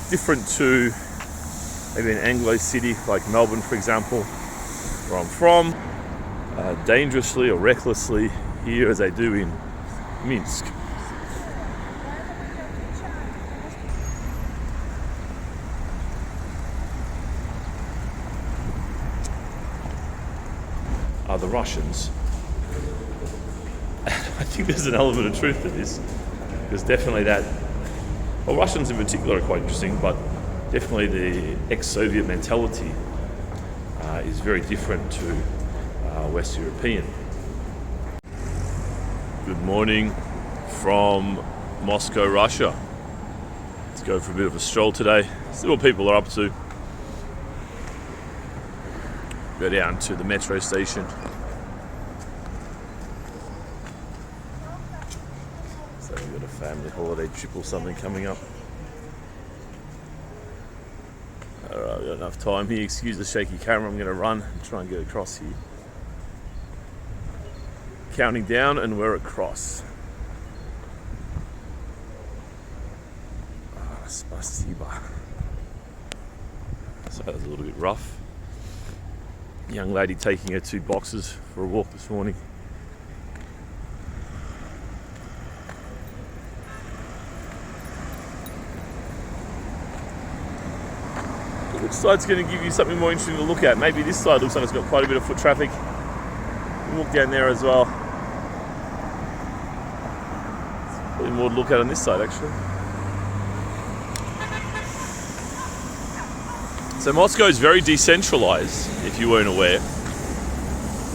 different to maybe an Anglo city like Melbourne, for example, where I'm from, dangerously or recklessly here as they do in Minsk. The Russians. I think there's an element of truth to this, because definitely Russians in particular are quite interesting, but definitely the ex-Soviet mentality is very different to West European. Good morning from Moscow, Russia. Let's go for a bit of a stroll today. See what people are up to. Go down to the metro station. So we've got a family holiday trip or something coming up. Alright, we've got enough time here. Excuse the shaky camera, I'm going to run and try and get across here. Counting down and we're across. Spasiba. So that was a little bit rough. Young lady taking her 2 boxes for a walk this morning. Which side's going to give you something more interesting to look at? Maybe this side looks like it's got quite a bit of foot traffic. We'll walk down there as well. There's probably more to look at on this side actually. So Moscow is very decentralized, if you weren't aware,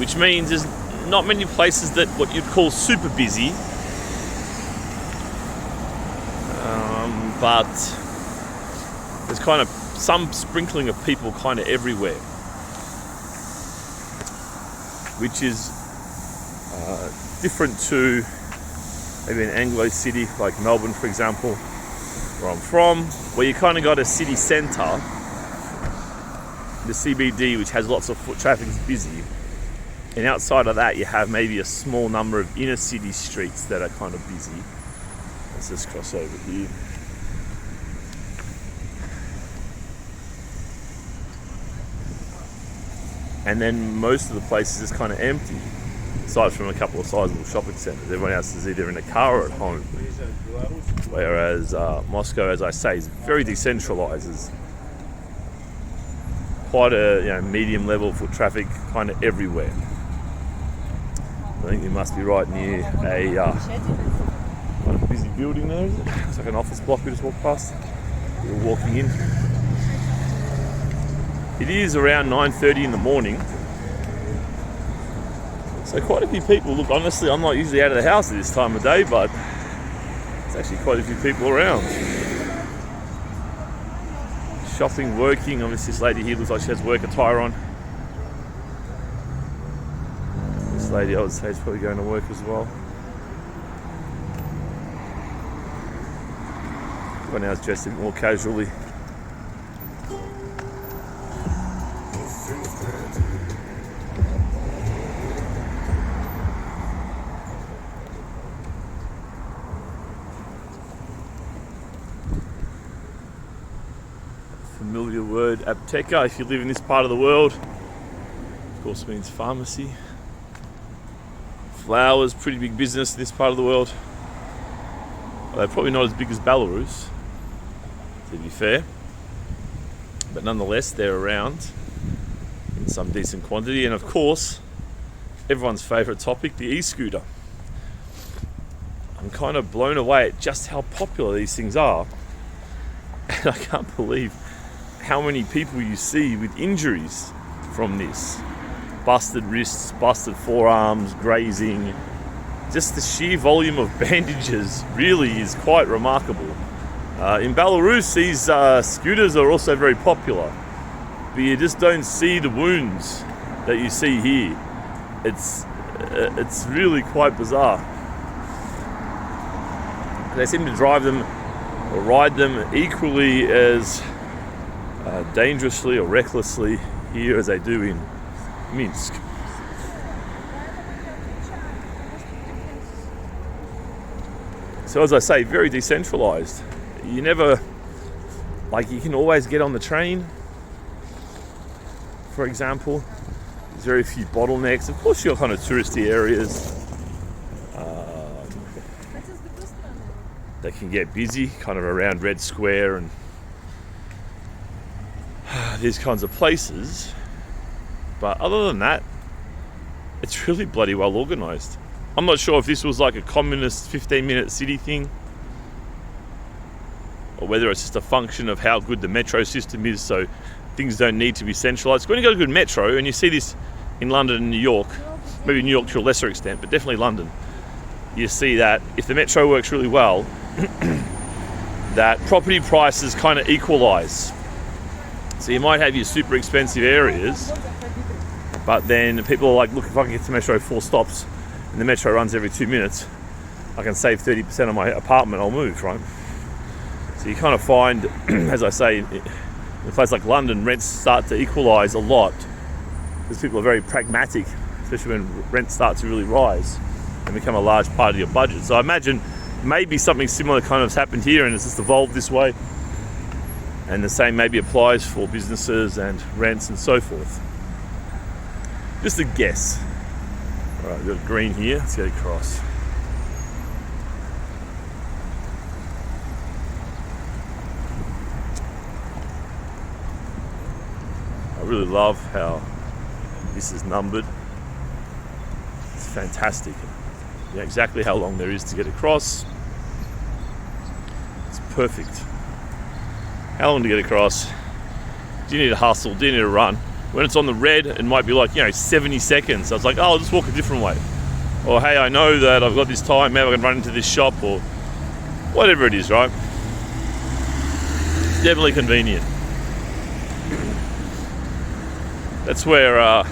which means there's not many places that what you'd call super busy, but there's kind of some sprinkling of people kind of everywhere, which is different to maybe an Anglo city like Melbourne, for example, where I'm from, where you kind of got a city centre, the CBD, which has lots of foot traffic, is busy, and outside of that you have maybe a small number of inner city streets that are kind of busy. Let's just cross over here. And then most of the places is kind of empty, aside from a couple of sizable shopping centres. Everyone else is either in a car or at home. Whereas Moscow, as I say, is very decentralised. There's quite a medium level foot traffic kind of everywhere. I think we must be right near a quite a busy building there, is it? It's like an office block we just walked past. We're walking in. It is around 9:30 in the morning. So quite a few people, look, honestly, I'm not usually out of the house at this time of day, but there's actually quite a few people around. Shopping, working. Obviously this lady here looks like she has work attire on. This lady I would say is probably going to work as well. Everyone now is dressed a bit more casually. Familiar word, apteka, if you live in this part of the world. Of course means pharmacy. Flowers, pretty big business in this part of the world. Well, they're probably not as big as Belarus, to be fair. But nonetheless, they're around in some decent quantity. And of course, everyone's favourite topic, the e-scooter. I'm kind of blown away at just how popular these things are. And I can't believe how many people you see with injuries from this. Busted wrists, busted forearms, grazing. Just the sheer volume of bandages really is quite remarkable. In Belarus, these scooters are also very popular, but you just don't see the wounds that you see here. It's really quite bizarre. They seem to drive them or ride them equally as dangerously or recklessly here as they do in Minsk. So as I say, very decentralized. You never Like, you can always get on the train, for example. There's very few bottlenecks. Of course, you're kind of touristy areas. They can get busy, kind of around Red Square and these kinds of places. But other than that, it's really bloody well organised. I'm not sure if this was like a communist 15-minute city thing, or whether it's just a function of how good the metro system is, so things don't need to be centralised. When you got a good metro, and you see this in London and New York, maybe New York to a lesser extent, but definitely London, you see that if the metro works really well, that property prices kind of equalise. So you might have your super expensive areas, but then people are like, look, if I can get to Metro 4 stops and the Metro runs every 2 minutes, I can save 30% of my apartment, I'll move, right? So you kind of find, as I say, in a place like London, rents start to equalise a lot because people are very pragmatic, especially when rents start to really rise and become a large part of your budget. So I imagine maybe something similar kind of has happened here and it's just evolved this way. And the same maybe applies for businesses and rents and so forth. Just a guess. All right, we've got green here. Let's get across. I really love how this is numbered. It's fantastic. You know exactly how long there is to get across. It's perfect. How long to get across? Do you need to hustle? Do you need to run? When it's on the red, it might be like, 70 seconds. I was like, I'll just walk a different way. Or, hey, I know that I've got this time, maybe I can run into this shop, or whatever it is, right? It's definitely convenient. That's where,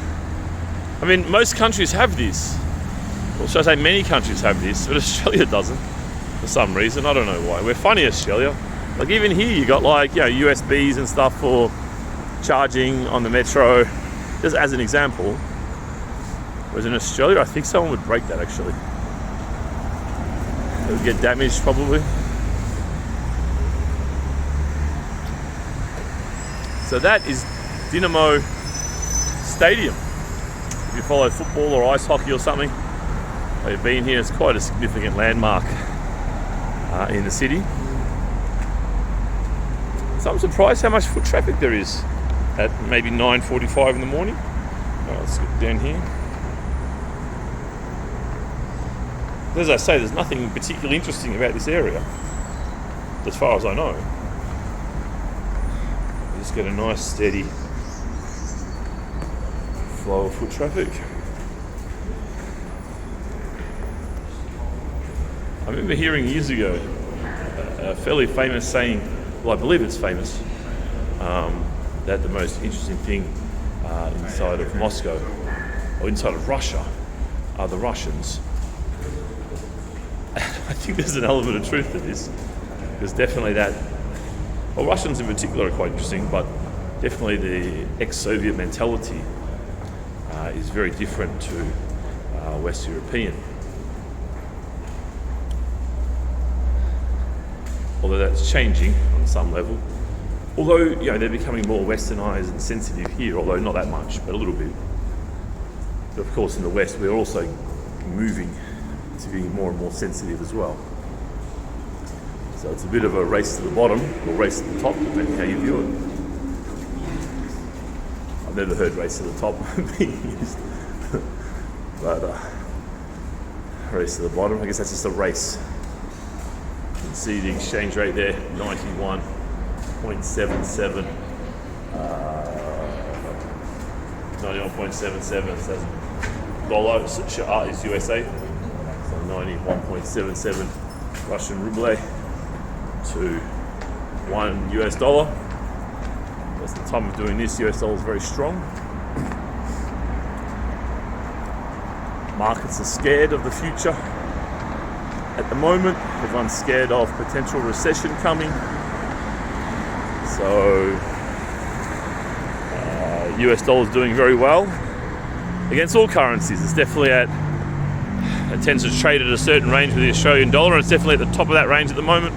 most countries have this. Or should I say many countries have this, but Australia doesn't, for some reason. I don't know why. We're funny, Australia. Like even here, you got USBs and stuff for charging on the metro, just as an example. Whereas in Australia, I think someone would break that actually. It would get damaged probably. So that is Dynamo Stadium. If you follow football or ice hockey or something, or you've been here, it's quite a significant landmark in the city. So I'm surprised how much foot traffic there is at maybe 9:45 in the morning. Right, let's get down here. As I say, there's nothing particularly interesting about this area, as far as I know. You just get a nice steady flow of foot traffic. I remember hearing years ago a fairly famous saying, well, I believe it's famous, that the most interesting thing inside of Moscow or inside of Russia are the Russians. I think there's an element of truth to this, because definitely Russians in particular are quite interesting, but definitely the ex-Soviet mentality is very different to West European. Although that's changing on some level. Although, they're becoming more westernized and sensitive here, although not that much, but a little bit. But of course in the West we're also moving to be more and more sensitive as well. So it's a bit of a race to the bottom, or race to the top, depending how you view it. I've never heard race to the top being used. But race to the bottom, I guess that's just a race. You can see the exchange rate there, 91.77. 91.77 says dollar is USA. So 91.77 Russian ruble to $1 US. That's the time of doing this. US dollar is very strong. Markets are scared of the future. At the moment, everyone's scared of potential recession coming. So, US dollar is doing very well against all currencies. It's definitely it tends to trade at a certain range with the Australian dollar, and it's definitely at the top of that range at the moment.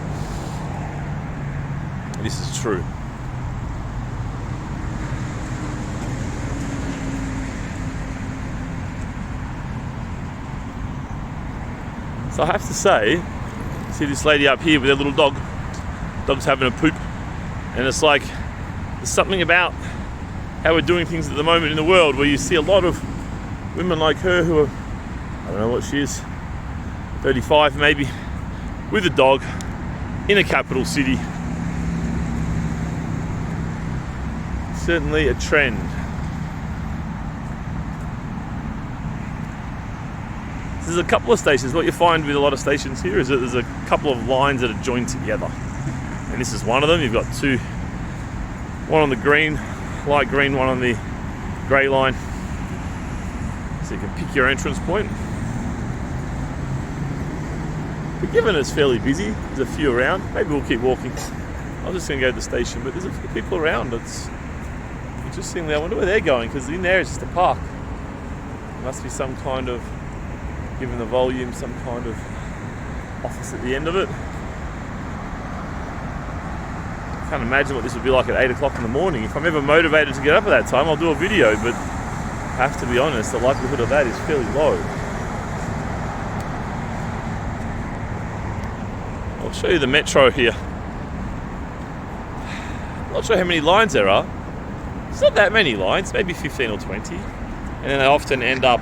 this is true. So I have to say, see this lady up here with her little dog. Dog's having a poop. And it's like, there's something about how we're doing things at the moment in the world where you see a lot of women like her who are, I don't know what she is, 35 maybe, with a dog in a capital city. Certainly a trend. There's a couple of stations. What you find with a lot of stations here is that there's a couple of lines that are joined together. And this is one of them. You've got two, one on the green, light green, one on the grey line. So you can pick your entrance point. But given it's fairly busy, there's a few around, maybe we'll keep walking. I was just going to go to the station, but there's a few people around. It's interesting. I wonder where they're going, because in there is just a park. There must be some kind of, given the volume, some kind of office at the end of it. I can't imagine what this would be like at 8 o'clock in the morning. If I'm ever motivated to get up at that time, I'll do a video, but I have to be honest, the likelihood of that is fairly low. I'll show you the metro here. I'm not sure how many lines there are. It's not that many lines, maybe 15 or 20. And then they often end up,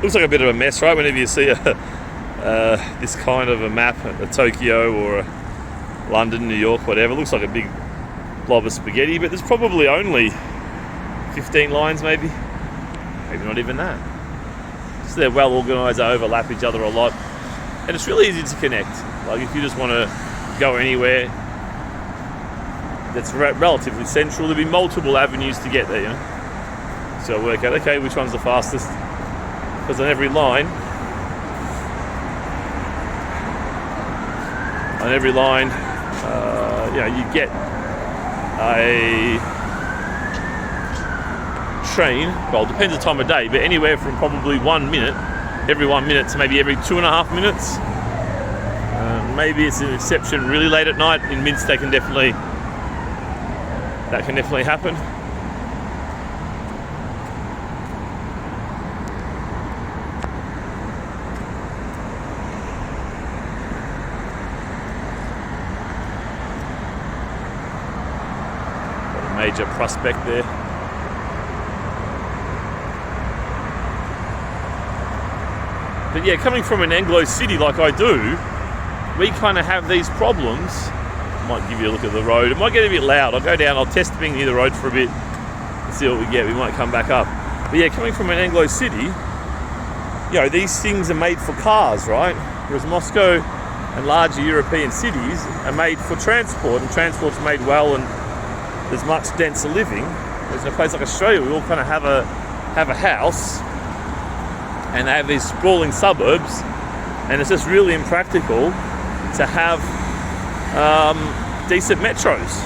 looks like a bit of a mess, right? Whenever you see this kind of a map, a Tokyo or a London, New York, whatever, it looks like a big blob of spaghetti, but there's probably only 15 lines maybe not even that. So they're well organised, they overlap each other a lot, and it's really easy to connect. Like if you just want to go anywhere that's relatively central, there'll be multiple avenues to get there, you know. So I'll work out, okay, which one's the fastest, because on every line, you get a train, well, it depends on the time of day, but anywhere from probably 1 minute, every 1 minute to maybe every 2.5 minutes. Maybe it's an exception really late at night. In Minsk, that can definitely happen. Major prospect there. But yeah, coming from an Anglo city like I do, we kind of have these problems. Might give you a look at the road. It might get a bit loud. I'll go down, I'll test being near the road for a bit and see what we get. We might come back up. But yeah, coming from an Anglo city, you know, these things are made for cars, right? Whereas Moscow and larger European cities are made for transport, and transport's made well, and there's much denser living. Whereas in a place like Australia, we all kind of have a house, and they have these sprawling suburbs, and it's just really impractical to have decent metros.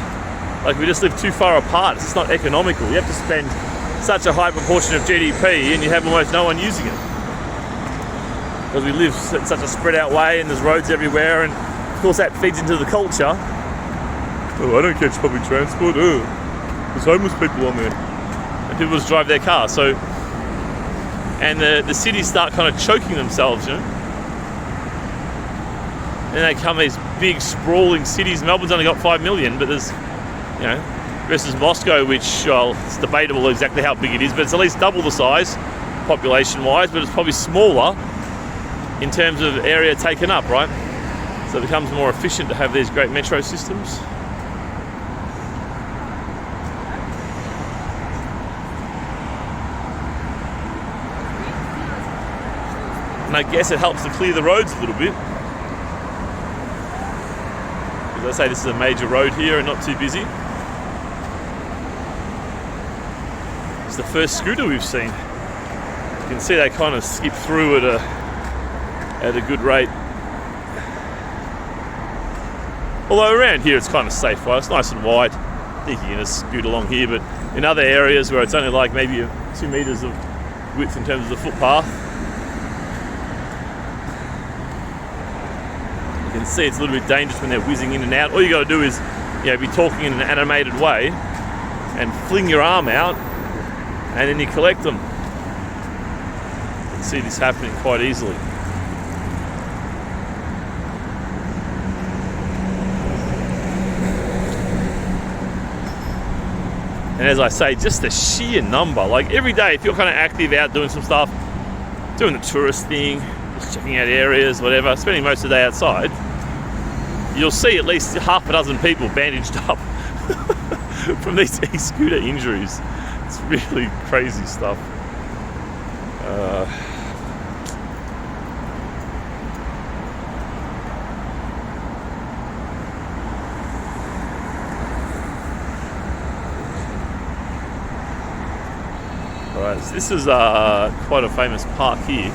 Like, we just live too far apart. It's just not economical. You have to spend such a high proportion of GDP, and you have almost no one using it, because we live in such a spread out way, and there's roads everywhere, and of course that feeds into the culture. Oh, I don't catch public transport. Oh, there's homeless people on there. And people just drive their car. So, and the cities start kind of choking themselves, you know. And they come these big sprawling cities. Melbourne's only got 5 million, but there's, you know, versus Moscow, which, well, it's debatable exactly how big it is, but it's at least double the size population-wise, but it's probably smaller in terms of area taken up, right? So it becomes more efficient to have these great metro systems. And I guess it helps to clear the roads a little bit. As I say, this is a major road here and not too busy. It's the first scooter we've seen. You can see they kind of skip through at a good rate. Although around here it's kind of safe, right? It's nice and wide. I think you can just scoot along here, but in other areas where it's only like maybe 2 meters of width in terms of the footpath, you can can see it's a little bit dangerous when they're whizzing in and out. All you got to do is, be talking in an animated way and fling your arm out, and then you collect them. You can see this happening quite easily. And as I say, just the sheer number, like every day, if you're kind of active out doing some stuff, doing the tourist thing, just checking out areas, whatever, spending most of the day outside, you'll see at least half a dozen people bandaged up from these e-scooter injuries. It's really crazy stuff. Alright, so this is quite a famous park here.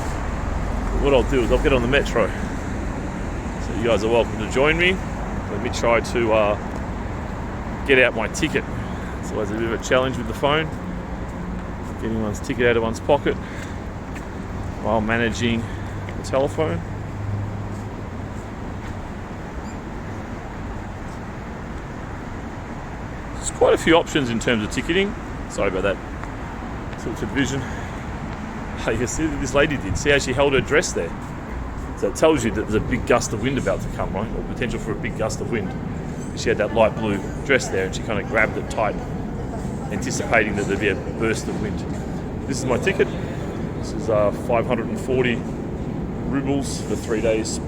What I'll do is I'll get on the metro. So you guys are welcome to join me. Let me try to get out my ticket. It's always a bit of a challenge with the phone, getting one's ticket out of one's pocket while managing the telephone. There's quite a few options in terms of ticketing. Sorry about that. Tilted vision. You can see what this lady did. See how she held her dress there? So it tells you that there's a big gust of wind about to come, right? Or potential for a big gust of wind. She had that light blue dress there and she kind of grabbed it tight, anticipating that there'd be a burst of wind. This is my ticket. This is 540 rubles for 3 days.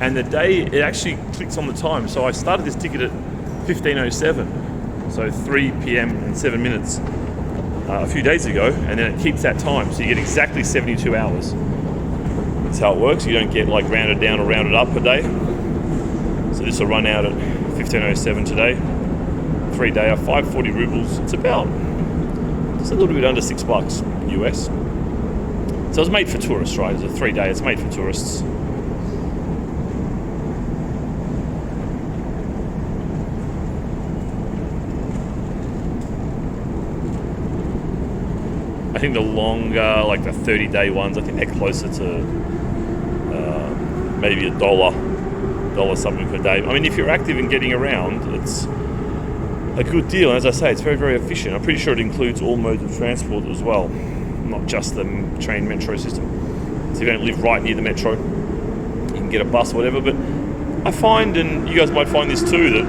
And the day, it actually clicks on the time. So I started this ticket at 15:07. So 3 p.m. and 7 minutes a few days ago, and then it keeps that time. So you get exactly 72 hours. That's how it works. You don't get like rounded down or rounded up per day. So this will run out at 15:07 today. 3 day, 540 rubles. It's about just a little bit under $6 US. So it's made for tourists, right? It's a 3 day. It's made for tourists. I think the longer, like the 30-day ones, I think they're closer to maybe $1 something per day. I mean, if you're active in getting around, it's a good deal. And as I say, it's very, very efficient. I'm pretty sure it includes all modes of transport as well, not just the train metro system. So if you don't live right near the metro, you can get a bus or whatever. But I find, and you guys might find this too, that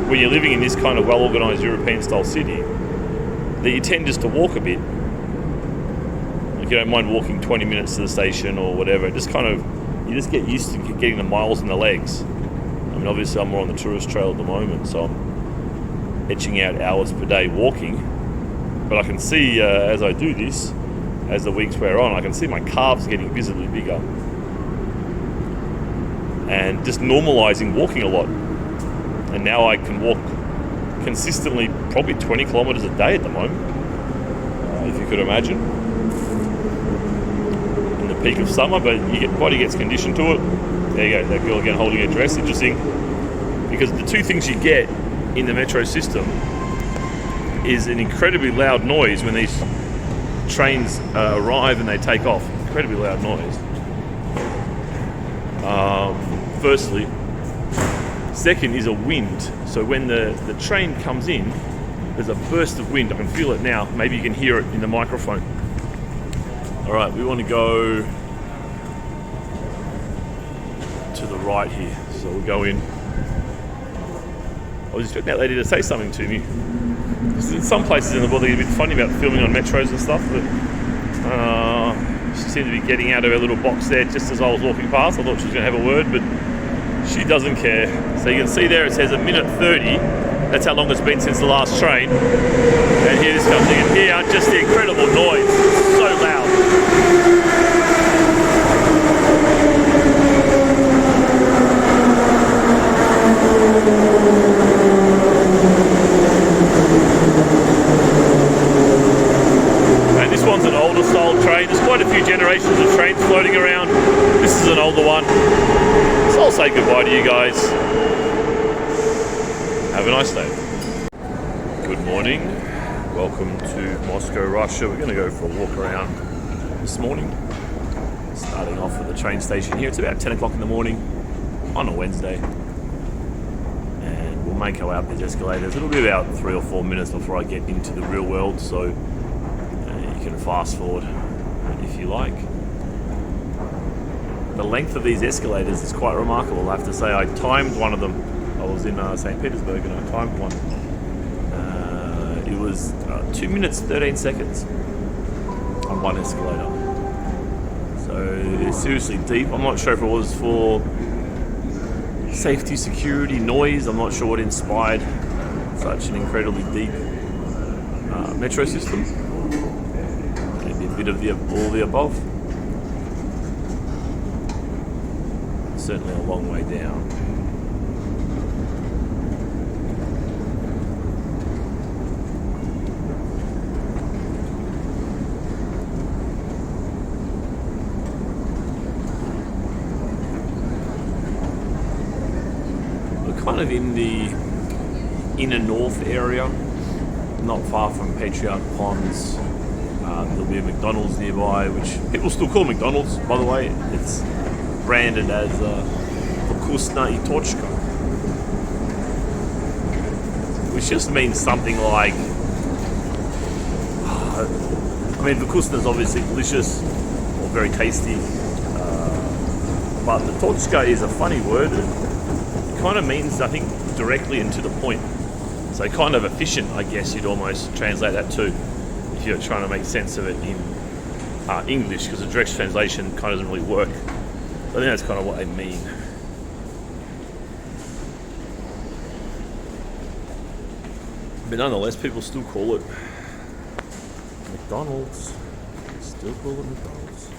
when you're living in this kind of well-organized European-style city, that you tend just to walk a bit. Like you don't mind walking 20 minutes to the station or whatever. It just kind of, you just get used to getting the miles in the legs. I mean, obviously I'm more on the tourist trail at the moment, so I'm etching out hours per day walking. But I can see as I do this, as the weeks wear on, I can see my calves getting visibly bigger. And just normalizing walking a lot. And now I can walk consistently probably 20 kilometers a day at the moment, if you could imagine. In the peak of summer, but your body gets conditioned to it. There you go, that girl again holding her dress, interesting. Because the two things you get in the metro system is an incredibly loud noise when these trains arrive and they take off. Incredibly loud noise. Firstly. Second is a wind. So when the train comes in, there's a burst of wind. I can feel it now. Maybe you can hear it in the microphone. All right, we want to go to the right here. So we'll go in. I was expecting that lady to say something to me. In some places in the world they get a bit funny about filming on metros and stuff, but she seemed to be getting out of her little box there just as I was walking past. I thought she was going to have a word, but she doesn't care. So you can see there it says 1:30. That's how long it's been since the last train. And here this comes in. Here, just the incredible noise. So loud. And this one's an older style train. There's quite a few generations of trains floating around. This is an older one. So I'll say goodbye to you guys. Have a nice day. Good morning. Welcome to Moscow, Russia. We're going to go for a walk around this morning. Starting off at the train station here. It's about 10 o'clock in the morning on a Wednesday. And we'll make our way up these escalators. It'll be about 3 or 4 minutes before I get into the real world, so you can fast forward if you like. The length of these escalators is quite remarkable. I have to say, I timed one of them. I was in St. Petersburg and I timed one. It was 2 minutes 13 seconds on one escalator. So it's seriously deep. I'm not sure if it was for safety, security, noise. I'm not sure what inspired such an incredibly deep metro system. Maybe a bit of all the above. Certainly a long way down. We're kind of in the inner north area, not far from Patriarch Ponds. There'll be a McDonald's nearby, which people still call McDonald's, by the way. It's branded as Vkusna I Tochka, which just means something like, Vkusna is obviously delicious or very tasty, but the Tochka is a funny word. It kind of means, I think, directly and to the point. So kind of efficient, I guess you'd almost translate that to, if you're trying to make sense of it in English, because the direct translation kind of doesn't really work. I think that's kind of what they mean. But nonetheless, people still call it McDonald's. Still call it McDonald's.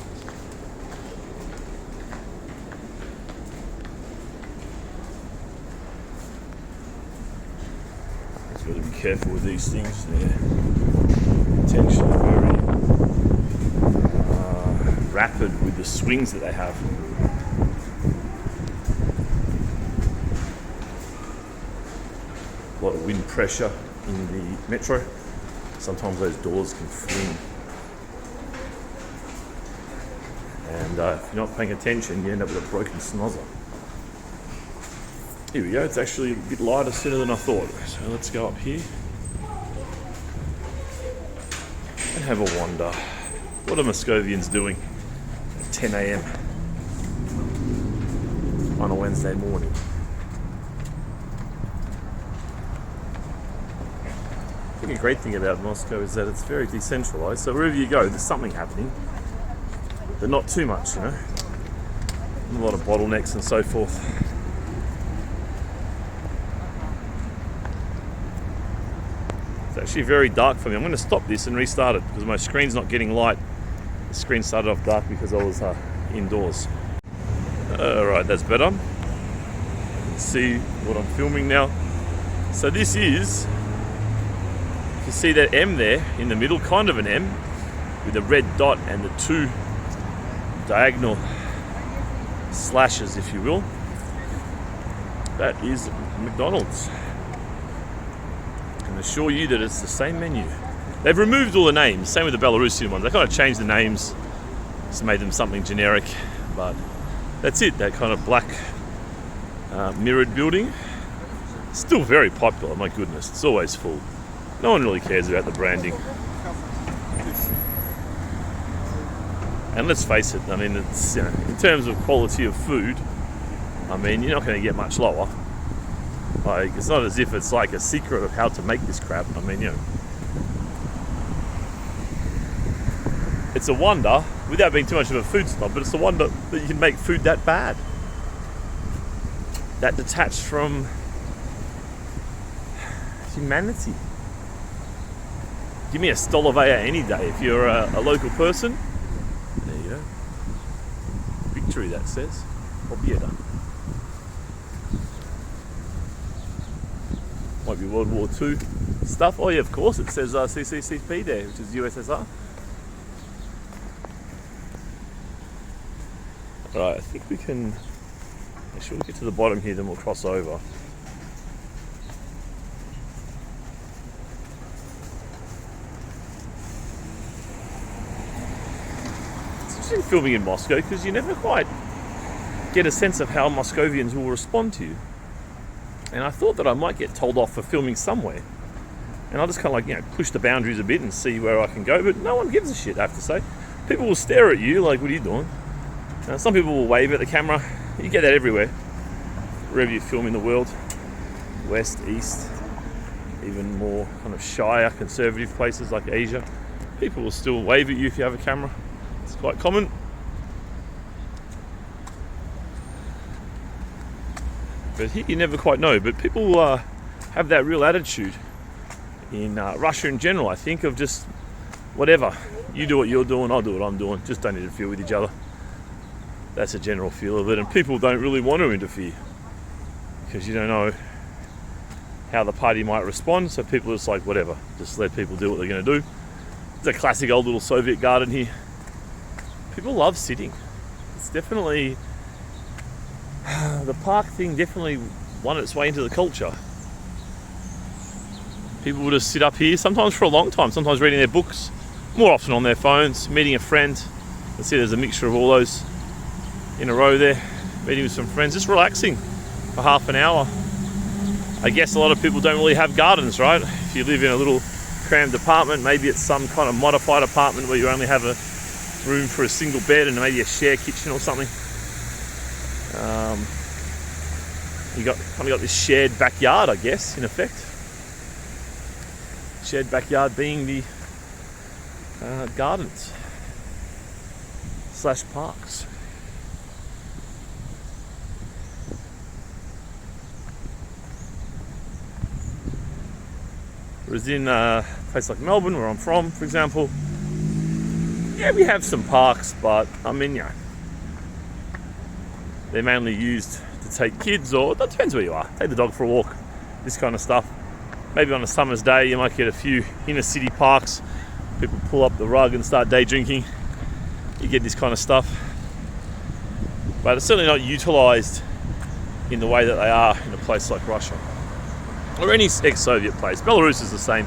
Just got to be careful with these things. They're potentially very rapid with the swings that they have. A lot of wind pressure in the metro. Sometimes those doors can fling. And if you're not paying attention, you end up with a broken snozzer. Here we go, it's actually a bit lighter, sooner than I thought. So let's go up here and have a wander. What are Moscovians doing at 10 a.m. on a Wednesday morning? I think a great thing about Moscow is that it's very decentralized. So wherever you go, there's something happening, but not too much, you know. A lot of bottlenecks and so forth. It's actually very dark for me. I'm going to stop this and restart it because my screen's not getting light. The screen started off dark because I was indoors. Alright, that's better. Let's see what I'm filming now. So this is, you see that M there in the middle, kind of an M with a red dot and the two diagonal slashes, if you will. That is McDonald's. I can assure you that it's the same menu. They've removed all the names, same with the Belarusian ones. They kind of changed the names, just made them something generic, but that's it, that kind of black mirrored building. Still very popular, my goodness, it's always full. No one really cares about the branding. And let's face it, I mean, it's, you know, in terms of quality of food, I mean, you're not going to get much lower. Like, it's not as if it's like a secret of how to make this crap. I mean, you know, it's a wonder, without being too much of a food snob, but it's a wonder that you can make food that bad. That detached from humanity. Give me a Stoloveya any day. If you're a local person, there you go. Victory, that says. Pobieda. Might be World War II stuff. Oh yeah, of course, it says CCCP there, which is USSR. Right, I think we can, actually we'll get to the bottom here, then we'll cross over. interested in filming in Moscow because you never quite get a sense of how Moscovians will respond to you. And I thought that I might get told off for filming somewhere. And I'll just kind of like, push the boundaries a bit and see where I can go. But no one gives a shit, I have to say. People will stare at you like, what are you doing? Some people will wave at the camera. You get that everywhere. Wherever you film in the world. West, east, even more kind of shyer, conservative places like Asia. People will still wave at you if you have a camera. It's quite common. But here you never quite know. But people have that real attitude in Russia in general, I think, of just whatever. You do what you're doing, I'll do what I'm doing. Just don't interfere with each other. That's a general feel of it. And people don't really want to interfere because you don't know how the party might respond. So people are just like, whatever. Just let people do what they're going to do. It's a classic old little Soviet garden here. People love sitting. It's definitely... the park thing definitely won its way into the culture. People will just sit up here, sometimes for a long time, sometimes reading their books, more often on their phones, meeting a friend. Let's see, there's a mixture of all those in a row there, meeting with some friends, just relaxing for half an hour. I guess a lot of people don't really have gardens, right? If you live in a little crammed apartment, maybe it's some kind of modified apartment where you only have a room for a single bed and maybe a share kitchen or something. You got this shared backyard, I guess, in effect. Shared backyard being the gardens / parks. Whereas in a place like Melbourne, where I'm from, for example, yeah, we have some parks, but I mean, they're mainly used to take kids, or that depends where you are. Take the dog for a walk, this kind of stuff. Maybe on a summer's day, you might get a few inner city parks. People pull up the rug and start day drinking. You get this kind of stuff. But it's certainly not utilised in the way that they are in a place like Russia. Or any ex-Soviet place. Belarus is the same.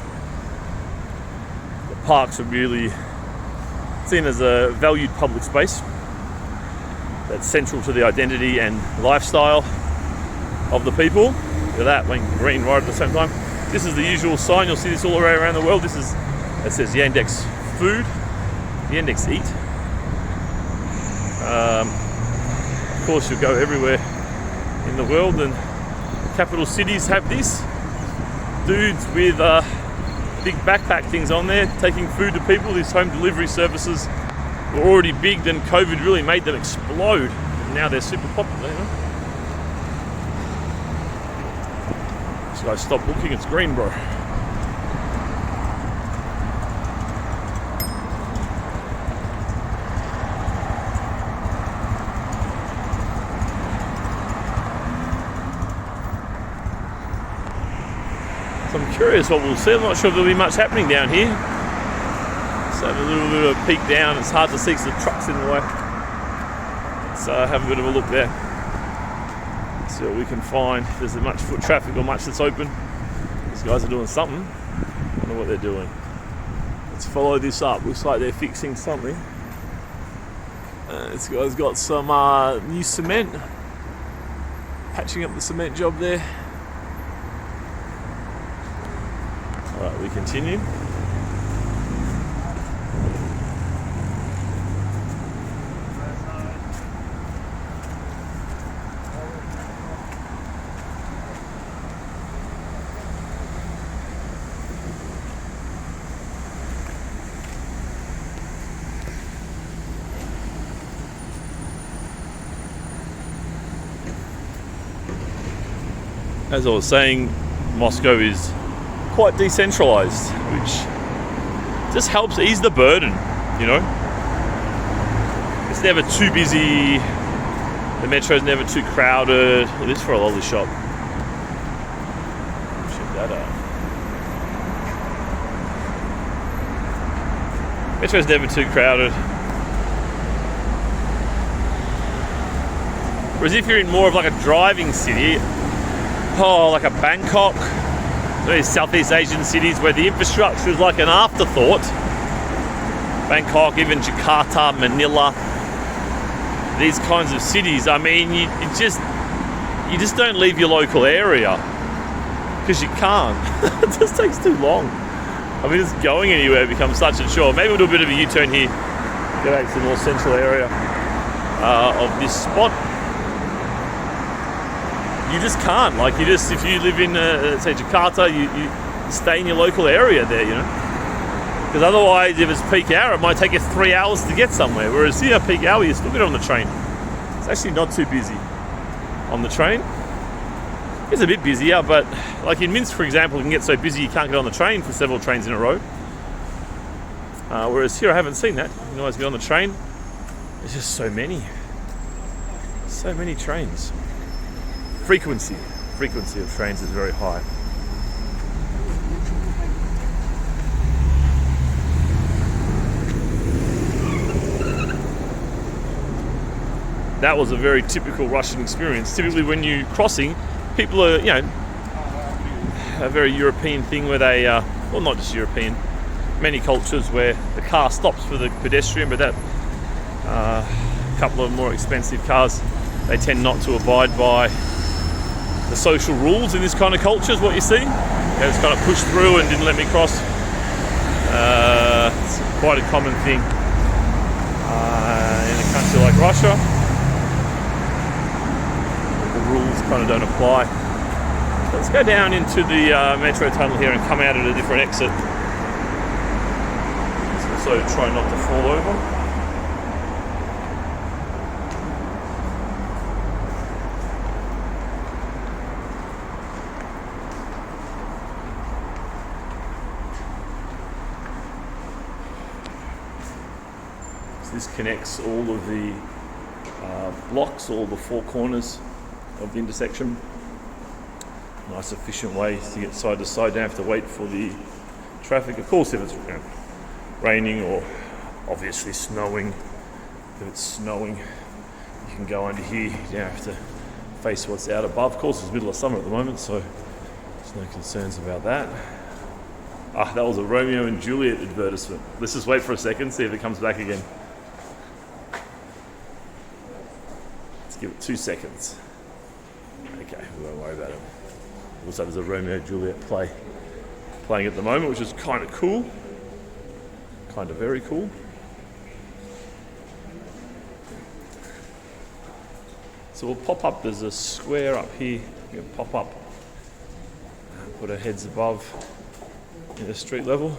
The parks are really seen as a valued public space that's central to the identity and lifestyle of the people. Look at that, went green right at the same time. This is the usual sign, you'll see this all around the world. It says Yandex Food, Yandex Eat. Of course, you'll go everywhere in the world, and capital cities have this. Dudes with big backpack things on there, taking food to people. These home delivery services were already big, then COVID really made them explode. And now they're super popular, So I stopped looking, it's green, bro. So I'm curious what we'll see. I'm not sure if there'll be much happening down here. Let's have a little bit of a peek down. It's hard to see because the truck's in the way. So have a bit of a look there. See what we can find. If there's much foot traffic or much that's open. These guys are doing something. I wonder what they're doing. Let's follow this up. Looks like they're fixing something. This guy's got some new cement. Patching up the cement job there. Alright, we continue. As I was saying, Moscow is quite decentralized, which just helps ease the burden, It's never too busy, the metro's never too crowded. Well, this is for a lolly shop. Check that out. Metro's never too crowded. Whereas if you're in more of like a driving city, like a Bangkok, these Southeast Asian cities where the infrastructure is like an afterthought. Bangkok, even Jakarta, Manila, these kinds of cities, I mean, you just don't leave your local area because you can't. It just takes too long. I mean, just going anywhere becomes such a chore. Maybe we'll do a bit of a U-turn here, go back to the more central area of this spot. You just can't. Like, if you live in, say, Jakarta, you stay in your local area there, you know. Because otherwise, if it's peak hour, it might take you 3 hours to get somewhere. Whereas here, peak hour, you still get on the train. It's actually not too busy on the train. It's a bit busier, but like in Minsk, for example, you can get so busy you can't get on the train for several trains in a row. Whereas here, I haven't seen that. You can always get on the train. There's just so many trains. Frequency of trains is very high. That was a very typical Russian experience. Typically when you're crossing, people are, a very European thing where they, well, not just European, many cultures where the car stops for the pedestrian, but that a couple of more expensive cars, they tend not to abide by the social rules in this kind of culture is what you see. They just kind of pushed through and didn't let me cross. It's quite a common thing in a country like Russia. The rules kind of don't apply. Let's go down into the metro tunnel here and come out at a different exit. So try not to fall over. This connects all of the blocks, all the four corners of the intersection. Nice efficient way to get side to side. Don't have to wait for the traffic. Of course, if it's raining or obviously snowing, if it's snowing, you can go under here. You don't have to face what's out above. Of course, it's the middle of summer at the moment, so there's no concerns about that. That was a Romeo and Juliet advertisement. Let's just wait for a second, see if it comes back again. Give it 2 seconds. Okay, we won't worry about it. Looks like there's a Romeo and Juliet playing at the moment, which is kind of cool. Kind of very cool. So we'll pop up, there's a square up here. We'll pop up, put our heads above in the street level.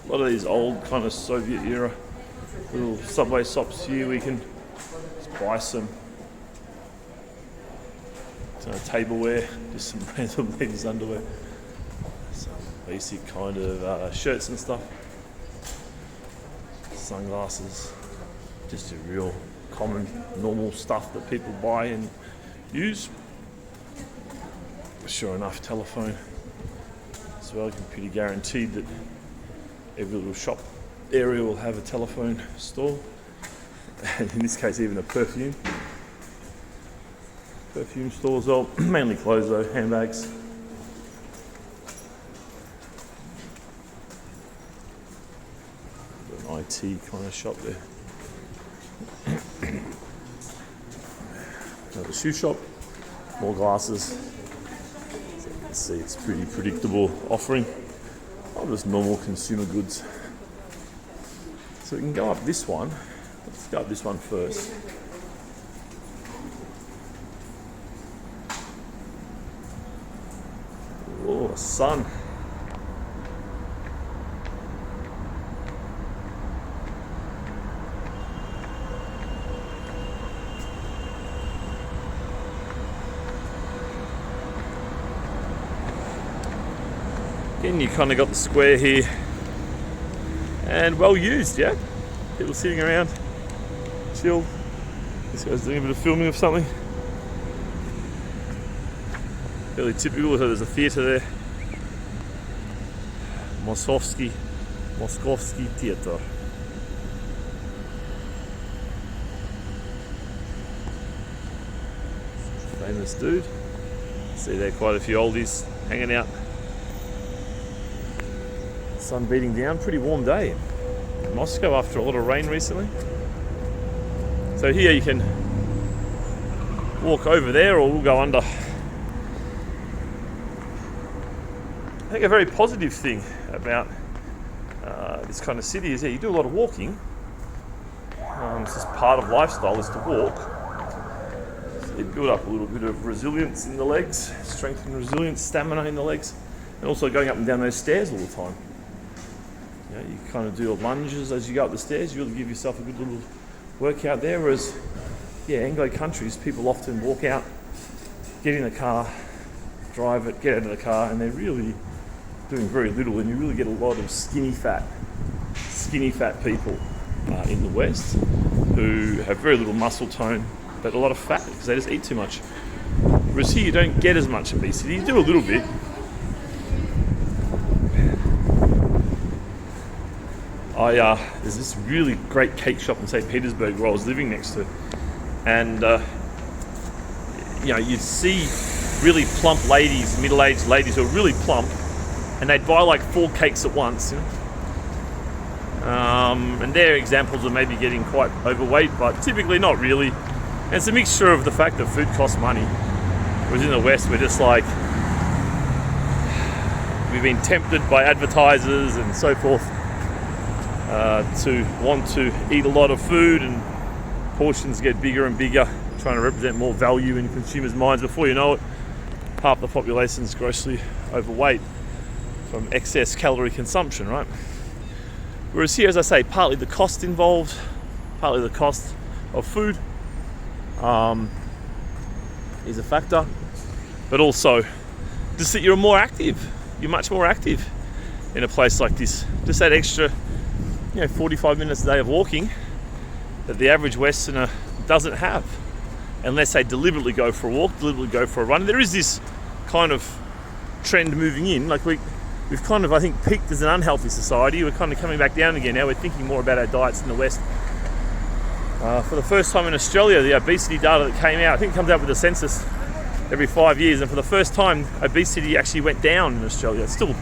A lot of these old kind of Soviet era little subway stops here. We can just buy some tableware, just some random ladies' underwear, some basic kind of shirts and stuff, sunglasses, just a real common, normal stuff that people buy and use. Sure enough, telephone as well. You can pretty guaranteed that every little shop area will have a telephone store, and in this case even a perfume store as well. Mainly clothes though, handbags. An IT kind of shop there. Another shoe shop, more glasses. So you can see it's pretty predictable offering of just normal consumer goods. So we can go up this one. Let's go up this one first. Oh, the sun. Again, you kind of got the square here, and well used, yeah? People sitting around, chill. This guy's doing a bit of filming of something. Fairly typical, so there's a theatre there. Moskovsky Theatre. Famous dude. See there, quite a few oldies hanging out. Sun beating down, pretty warm day in Moscow after a lot of rain recently. So here you can walk over there, or we'll go under. I think a very positive thing about this kind of city is you do a lot of walking. It's just part of lifestyle is to walk. So you build up a little bit of resilience in the legs, strength and resilience, stamina in the legs, and also going up and down those stairs all the time. You kind of do your lunges as you go up the stairs. You really give yourself a good little workout there. Whereas, Anglo countries, people often walk out, get in the car, drive it, get out of the car, and they're really doing very little. And you really get a lot of skinny fat people in the West who have very little muscle tone, but a lot of fat because they just eat too much. Whereas here you don't get as much obesity. You do a little bit. There's this really great cake shop in St. Petersburg where I was living next to, and you'd see really plump ladies, middle-aged ladies who are really plump, and they'd buy like 4 cakes at once. And they're examples of maybe getting quite overweight, but typically not really. And it's a mixture of the fact that food costs money. Whereas in the West, we're just like, we've been tempted by advertisers and so forth to want to eat a lot of food, and portions get bigger and bigger, trying to represent more value in consumers' minds. Before you know it, half the population is grossly overweight from excess calorie consumption, right? Whereas here, as I say, partly the cost involved, partly the cost of food is a factor, but also just that you're more active. You're much more active in a place like this. Just that extra 45 minutes a day of walking that the average Westerner doesn't have, unless they deliberately go for a walk, deliberately go for a run. And there is this kind of trend moving in, like we've kind of, I think, peaked as an unhealthy society. We're kind of coming back down again now. We're thinking more about our diets in the West. For the first time in Australia, the obesity data that came out, I think it comes out with the census every 5 years, and for the first time, obesity actually went down in Australia. It's still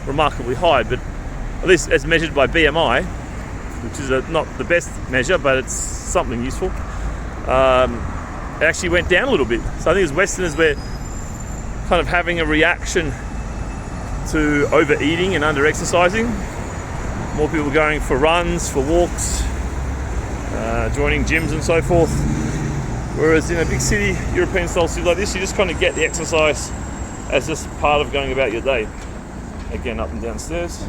remarkably high, but at least as measured by BMI, which is not the best measure, but it's something useful, it actually went down a little bit. So I think as Westerners, we're kind of having a reaction to overeating and under-exercising. More people going for runs, for walks, joining gyms and so forth. Whereas in a big city, European-style city like this, you just kind of get the exercise as just part of going about your day. Again, up and down stairs.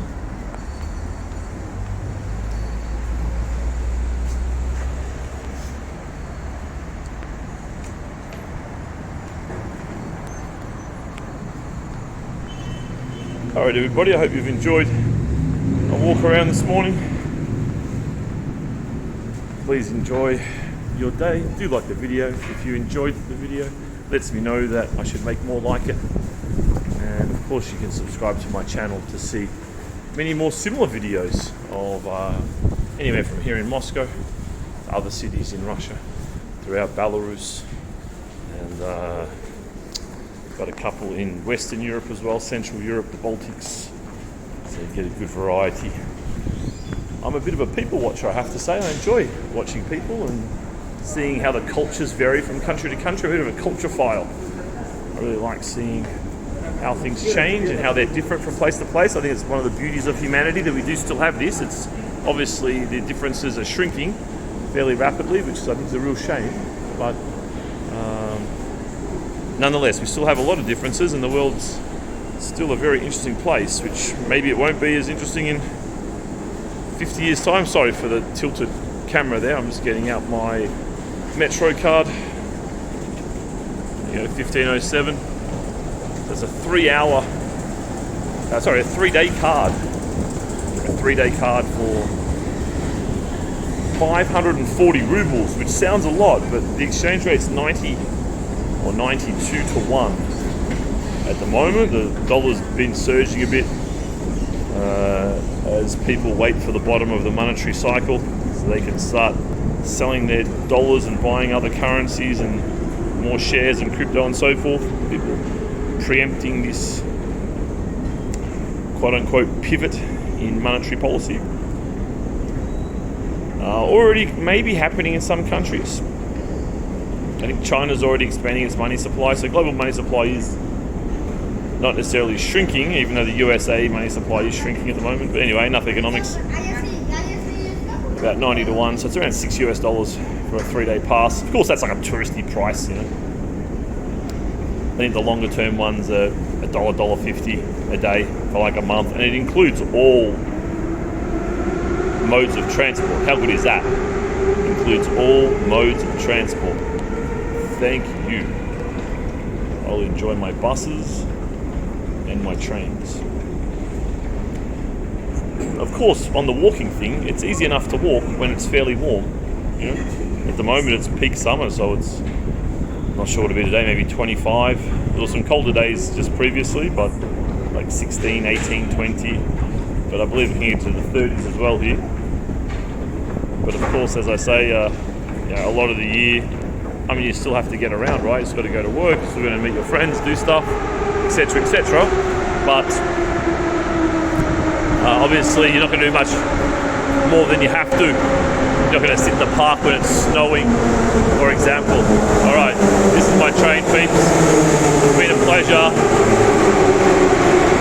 Alright everybody, I hope you've enjoyed a walk around this morning. Please enjoy your day. Do like the video. If you enjoyed the video, it lets me know that I should make more like it. And of course you can subscribe to my channel to see many more similar videos of anywhere from here in Moscow to other cities in Russia, throughout Belarus, and got a couple in Western Europe as well, Central Europe, the Baltics, so you get a good variety. I'm a bit of a people watcher, I have to say. I enjoy watching people and seeing how the cultures vary from country to country. I'm a bit of a culture file. I really like seeing how things change and how they're different from place to place. I think it's one of the beauties of humanity that we do still have this. It's obviously the differences are shrinking fairly rapidly, which I think is a real shame, but nonetheless, we still have a lot of differences, and the world's still a very interesting place, which maybe it won't be as interesting in 50 years' time. Sorry for the tilted camera there. I'm just getting out my Metro card. 1507. There's a 3-day card. A 3-day card for 540 rubles, which sounds a lot, but the exchange rate's 90 or 92 to 1 at the moment. The dollar's been surging a bit as people wait for the bottom of the monetary cycle so they can start selling their dollars and buying other currencies and more shares and crypto and so forth. People preempting this quote-unquote pivot in monetary policy. Already maybe happening in some countries. I think China's already expanding its money supply, so global money supply is not necessarily shrinking, even though the USA money supply is shrinking at the moment. But anyway, enough economics. About 90 to 1, so it's around $6 for a 3-day pass. Of course, that's like a touristy price, you know. I think the longer term ones are $1.50 a day for like a month, and it includes all modes of transport. How good is that? It includes all modes of transport. Thank you. I'll enjoy my buses and my trains. Of course, on the walking thing, it's easy enough to walk when it's fairly warm. You know, at the moment it's peak summer, so it's not sure what it'll be today, maybe 25. There were some colder days just previously, but like 16, 18, 20. But I believe looking into the 30s as well here. But of course, as I say, a lot of the year, I mean, you still have to get around, right? You've got to go to work, you're still going to meet your friends, do stuff, etc., etc. But obviously, you're not going to do much more than you have to. You're not going to sit in the park when it's snowing, for example. All right, this is my train, peeps.